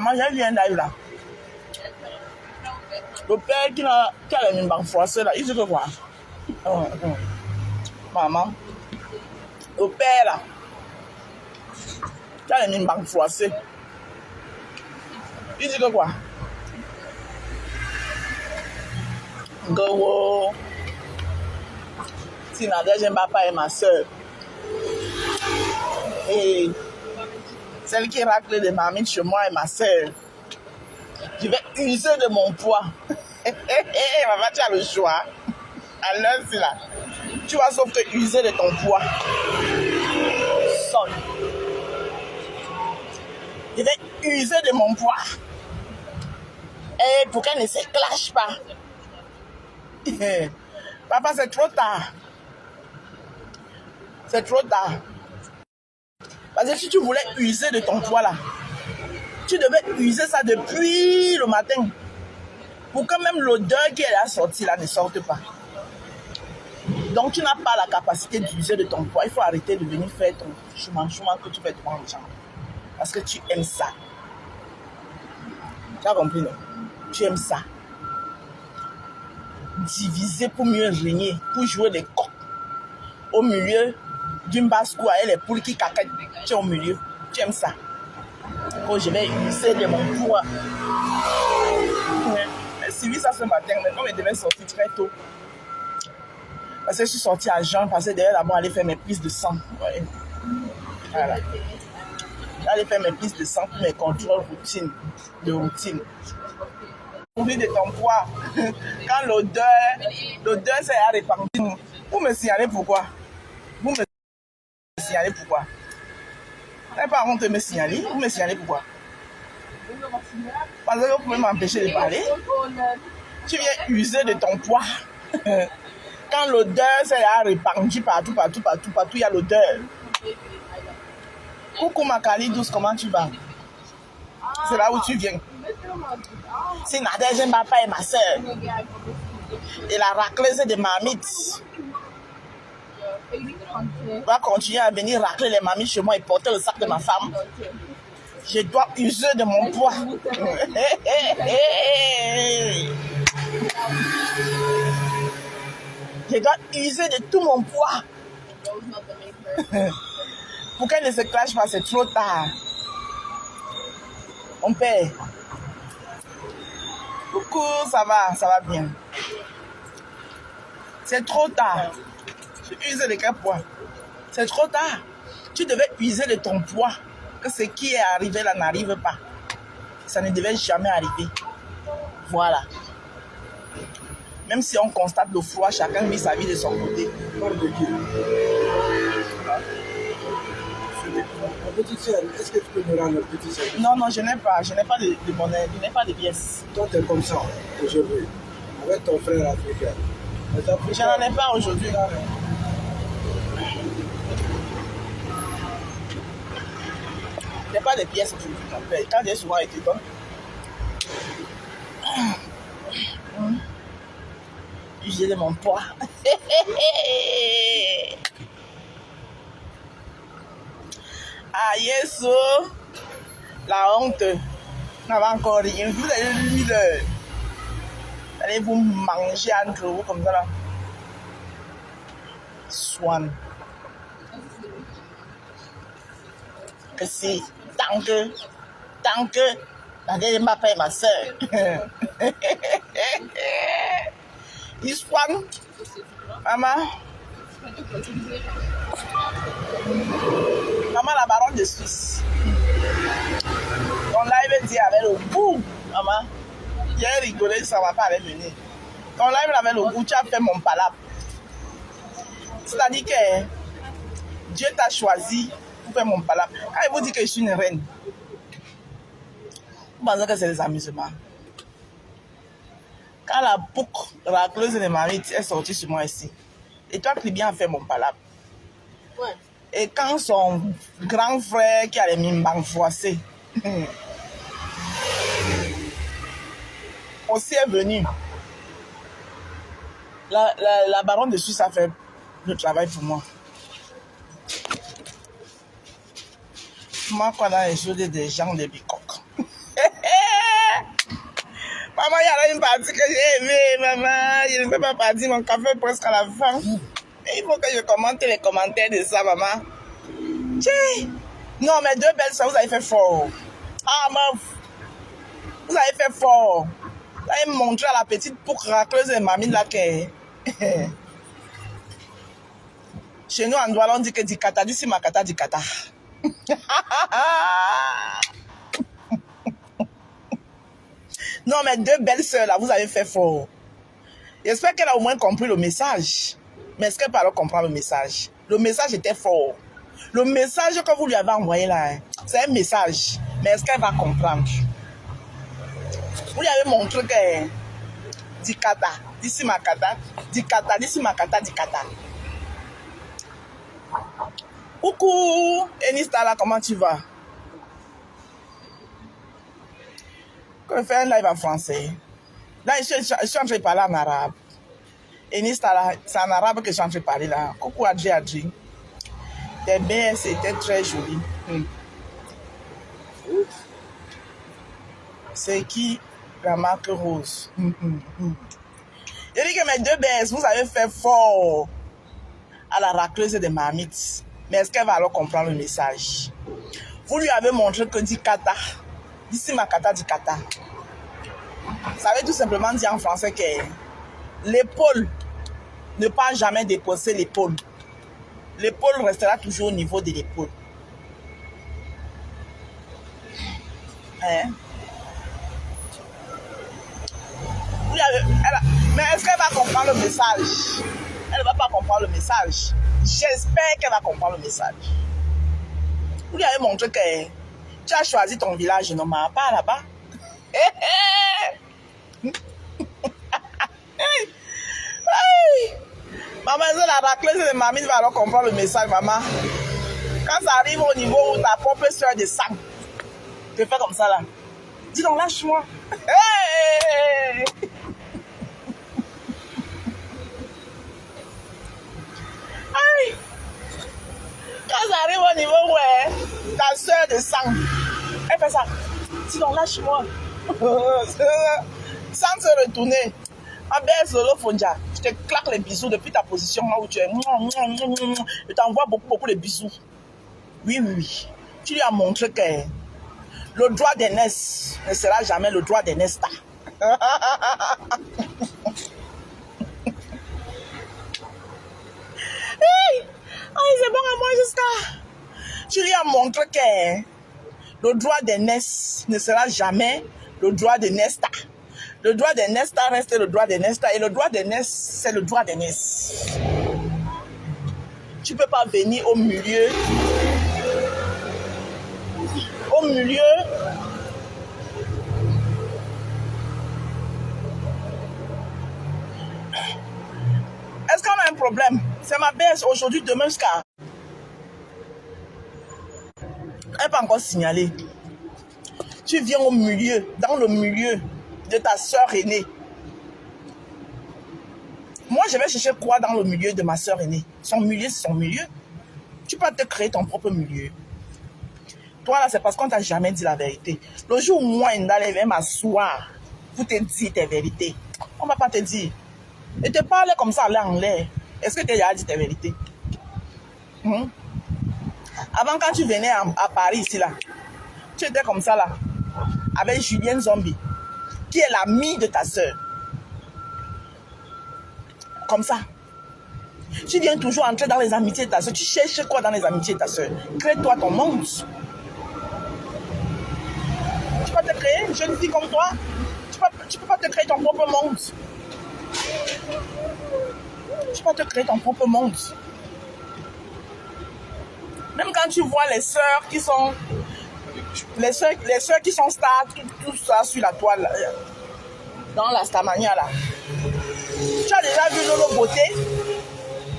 Maman, j'ai vu un live là. Le père qui a les mines froissées là, il dit que quoi? Maman, le père là, qui a les mines froissées, il dit que quoi? Go, si Nadia, j'aime papa et ma soeur. Et celle qui racle les marmites chez moi et ma soeur. Je vais user de mon poids. Maman, tu as le choix. Alors, c'est là. Tu vas sauf que user de ton poids. Sonne. Je vais user de mon poids. Et pour qu'elle ne se clash pas. Papa, c'est trop tard. C'est trop tard. Parce que si tu voulais user de ton poids là, tu devais user ça depuis le matin. Pour que même l'odeur qui est là sortie là ne sorte pas. Donc tu n'as pas la capacité d'user de ton poids. Il faut arrêter de venir faire ton chemin que tu fais devant les gens. Parce que tu aimes ça. Tu as compris, non? Tu aimes ça. Diviser pour mieux régner, pour jouer des coqs. Au milieu d'une basse-cour avec les poules qui caquettent. Tu es au milieu. Tu aimes ça. Oh, je vais user de mon poids. J'ai suivi ça ce matin, mais comme je devais sortir très tôt. Parce que je suis sortie à Jean, parce que derrière là-bas, aller faire mes prises de sang. Ouais. Voilà. J'allais faire mes prises de sang pour mes contrôles de routine. Oublie de ton poids. Quand l'odeur s'est répandue, vous me signalez pourquoi? Vous me signalez pourquoi? Vous n'avez pas honte de me signaler? Vous me signalez pourquoi? Parce que vous pouvez m'empêcher de parler. Tu viens user de ton poids. Quand l'odeur s'est répandue partout, il y a l'odeur. Coucou ma Kali douce, comment tu vas? C'est là où tu viens. C'est Nadia, j'aime papa et ma soeur. Et la racleuse de marmites. On va continuer à venir racler les marmites chez moi et porter le sac de ma femme. Je dois user de mon poids. Je dois user de tout mon poids. Pour qu'elle ne se clash pas, c'est trop tard. Mon père. Coucou, ça va bien. C'est trop tard. Je use de quel poids? C'est trop tard. Tu devais user de ton poids. Que ce qui est arrivé là n'arrive pas. Ça ne devait jamais arriver. Voilà. Même si on constate le froid, chacun vit sa vie de son côté. Petite sœur, est-ce que tu peux me rendre petite sœur? Non, je n'ai pas de monnaie, je n'ai pas de pièces. Toi, tu es comme ça aujourd'hui, avec ton frère africain. Je n'en ai pas aujourd'hui. Je n'ai pas de pièces aujourd'hui, mon père. Quand j'ai souvent été donné. J'ai de mon poids. Ah, yes, la honte n'a pas encore rien. Vous allez lui allez vous manger entre vous comme ça là. Swan. Que si, tant que, la deuxième papa et ma soeur. Il swan. Maman, la baronne de Suisse. Ton live dit avec le bout, maman. J'ai rigolé, ça va pas aller venir. Ton live avec le bout, tu as fait mon palabre. C'est-à-dire que Dieu t'a choisi pour faire mon palabre. Quand il vous dit que je suis une reine, vous pensez que c'est des amusements. Quand la boucle racleuse de marmites est sortie sur moi ici, et toi qui bien fait mon palabre. Ouais. Et quand son grand frère qui a les mimbangs froissés aussi est venu, la baronne de Suisse a fait le travail pour moi. Moi, quand on a les choses des gens de bicoque. y a une partie que j'ai aimée, maman. Je ne peux pas partir, mon café est presque à la fin. Et il faut que je commente les commentaires de ça, maman. Tchè. Non, mais deux belles soeurs, vous avez fait fort. Ah, meuf. Vous avez fait fort. Vous avez montré à la petite pour racleuse et mamie là que... Chez nous, en Douala, on dit que Dikata, dit si Makata, Dikata. Non, mais deux belles sœurs là, vous avez fait fort. J'espère qu'elle a au moins compris le message. Mais est-ce qu'elle peut alors comprendre le message? Le message était fort. Le message que vous lui avez envoyé là, c'est un message. Mais est-ce qu'elle va comprendre? Vous lui avez montré que Dikata, d'ici Makata, Dikata, d'ici Makata, Dikata. Coucou, Enistala, comment tu vas? Je fais un live en français. Là, je suis en train de parler en arabe. Enistala, c'est en arabe que je suis en train de parler là. Coucou, Adji, Adji. Tes bains, c'était très joli. C'est qui la marque rose? Je dis que mes deux bains, vous avez fait fort à la racleuse de marmites. Mais est-ce qu'elle va alors comprendre le message? Vous lui avez montré que Dikata, d'ici Makata, Dikata. Ça veut tout simplement dire en français que l'épaule ne peut jamais dépasser l'épaule. L'épaule restera toujours au niveau de l'épaule. Hein? Mais est-ce qu'elle va comprendre le message? Elle ne va pas comprendre le message. J'espère qu'elle va comprendre le message. Vous lui avez montré que tu as choisi ton village, non, mais pas là-bas. Maman, la racleuse de mamie va alors comprendre le message, maman. Quand ça arrive au niveau où ta propre soeur de sang, tu fais comme ça là. Dis donc, lâche-moi. Hey! Quand ça arrive au niveau où ta soeur de sang, elle fait ça. Dis donc, lâche-moi. Sans se retourner. Ma belle Solo Fonja, je te claque les bisous depuis ta position là où tu es. Je t'envoie beaucoup de bisous. Oui, oui, oui. Tu lui as montré que le droit d'aînesse ne sera jamais le droit d'aînesta. C'est bon à moi jusqu'à... Tu lui as montré que le droit d'aînesse ne sera jamais le droit de Nesta. Le droit de Nesta reste le droit de Nesta et le droit de Nesta, c'est le droit de Nesta. Tu ne peux pas venir au milieu. Au milieu. Est-ce qu'on a un problème? C'est ma baisse aujourd'hui, demain jusqu'à... Elle n'est pas encore signalée. Tu viens au milieu, dans le milieu de ta soeur aînée. Moi, je vais chercher quoi dans le milieu de ma soeur aînée? Son milieu, c'est son milieu. Tu peux te créer ton propre milieu. Toi, là, c'est parce qu'on t'a jamais dit la vérité. Le jour où moi, Ndale vient m'asseoir pour te dire tes vérités, on ne va pas te dire. Et te parler comme ça, là en l'air. Est-ce que tu as dit tes vérités? Avant, quand tu venais à Paris, ici, là, tu étais comme ça, là, avec Julienne Zombie, qui est l'amie de ta soeur. Comme ça. Tu viens toujours entrer dans les amitiés de ta soeur. Tu cherches quoi dans les amitiés de ta soeur? Crée-toi ton monde. Tu peux te créer, une jeune fille comme toi. Tu peux pas te créer ton propre monde. Tu peux te créer ton propre monde. Même quand tu vois les sœurs qui sont... Les sœurs qui sont stars, tout ça sur la toile, dans la Stamania là. Tu as déjà vu Lolo Beauté?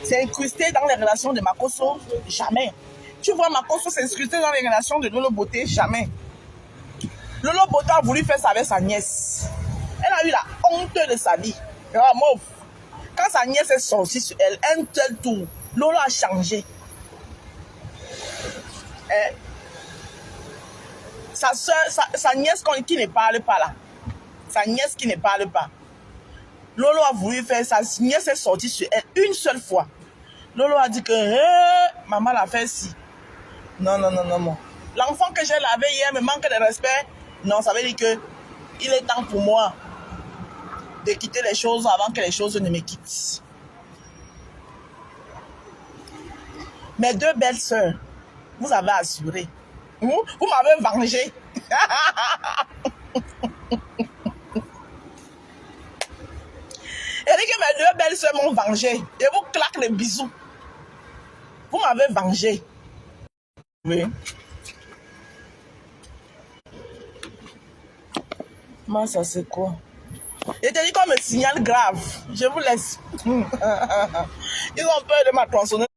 C'est incrusté dans les relations de Makosso? Jamais. Tu vois Makosso s'incruster dans les relations de Lolo Beauté? Jamais. Lolo Beauté a voulu faire ça avec sa nièce. Elle a eu la honte de sa vie. Quand sa nièce est sortie sur elle, un tel tour, Lolo a changé. Sa soeur, sa nièce qui ne parle pas là, sa nièce qui ne parle pas. Lolo a voulu faire ça. Sa nièce est sortie sur elle une seule fois. Lolo a dit que maman l'a fait si. Non. L'enfant que j'ai lavé hier me manque de respect. Non, ça veut dire que il est temps pour moi de quitter les choses avant que les choses ne me quittent. Mes deux belles sœurs, vous avez assuré. Vous m'avez vengé. Et dit que mes deux belles sœurs m'ont vengé. Et vous claquez les bisous. Vous m'avez vengé. Oui. Moi, ça c'est quoi? Et t'as dit qu'on me signale grave. Je vous laisse. Ils ont peur de ma tronçonneuse.